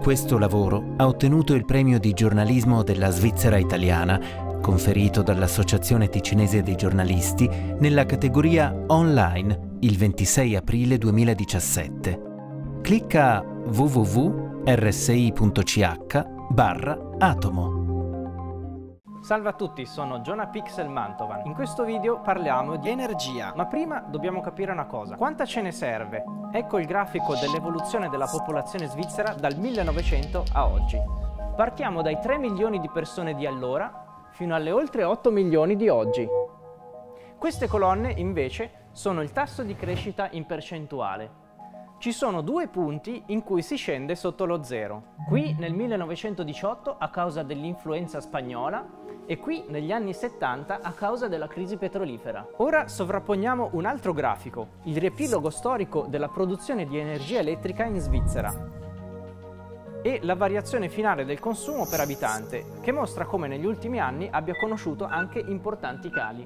questo lavoro ha ottenuto il premio di giornalismo della Svizzera italiana, conferito dall'Associazione Ticinese dei Giornalisti nella categoria Online il 26 aprile 2017. Clicca www.rsi.ch/Atomo. Salve a tutti, sono Jonah Pixel Mantovan. In questo video parliamo di energia, ma prima dobbiamo capire una cosa. Quanta ce ne serve? Ecco il grafico dell'evoluzione della popolazione svizzera dal 1900 a oggi. Partiamo dai 3 milioni di persone di allora fino alle oltre 8 milioni di oggi. Queste colonne invece sono il tasso di crescita in percentuale. Ci sono due punti in cui si scende sotto lo zero. Qui nel 1918 a causa dell'influenza spagnola e qui negli anni 70 a causa della crisi petrolifera. Ora sovrapponiamo un altro grafico, il riepilogo storico della produzione di energia elettrica in Svizzera e la variazione finale del consumo per abitante, che mostra come negli ultimi anni abbia conosciuto anche importanti cali.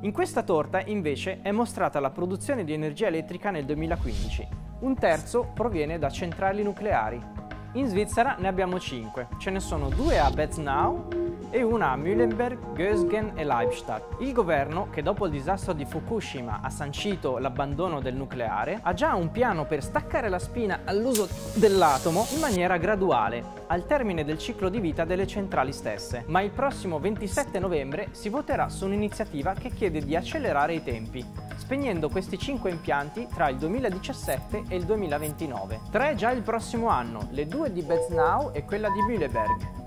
In questa torta invece è mostrata la produzione di energia elettrica nel 2015. Un terzo proviene da centrali nucleari. In Svizzera ne abbiamo 5, ce ne sono 2 a Betznau e una a Mühlenberg, Gösgen e Leibstadt. Il governo, che dopo il disastro di Fukushima ha sancito l'abbandono del nucleare, ha già un piano per staccare la spina all'uso dell'atomo in maniera graduale, al termine del ciclo di vita delle centrali stesse. Ma il prossimo 27 novembre si voterà su un'iniziativa che chiede di accelerare i tempi, spegnendo questi 5 impianti tra il 2017 e il 2029. 3 già il prossimo anno, le 2 di Betznau e quella di Mühleberg.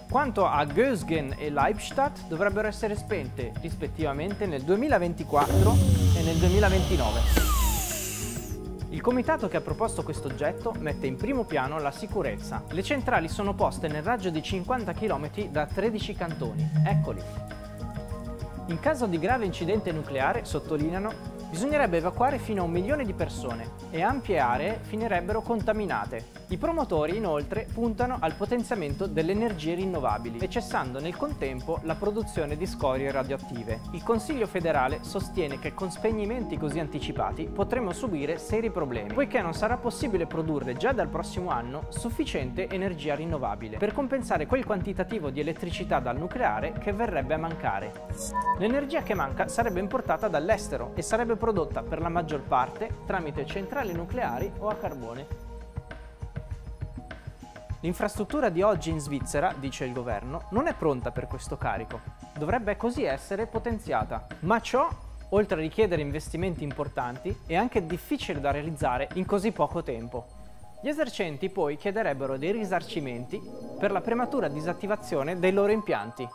Quanto a Gösgen e Leibstadt dovrebbero essere spente rispettivamente nel 2024 e nel 2029. Il comitato che ha proposto questo oggetto mette in primo piano la sicurezza. Le centrali sono poste nel raggio di 50 km da 13 cantoni. Eccoli. In caso di grave incidente nucleare, sottolineano, bisognerebbe evacuare fino a 1 milione di persone e ampie aree finirebbero contaminate. I promotori inoltre puntano al potenziamento delle energie rinnovabili e cessando nel contempo la produzione di scorie radioattive. Il Consiglio federale sostiene che con spegnimenti così anticipati potremo subire seri problemi, poiché non sarà possibile produrre già dal prossimo anno sufficiente energia rinnovabile per compensare quel quantitativo di elettricità dal nucleare che verrebbe a mancare. L'energia che manca sarebbe importata dall'estero e sarebbe prodotta per la maggior parte tramite centrali nucleari o a carbone. L'infrastruttura di oggi in Svizzera, dice il governo, non è pronta per questo carico. Dovrebbe così essere potenziata. Ma ciò, oltre a richiedere investimenti importanti, è anche difficile da realizzare in così poco tempo. Gli esercenti poi chiederebbero dei risarcimenti per la prematura disattivazione dei loro impianti.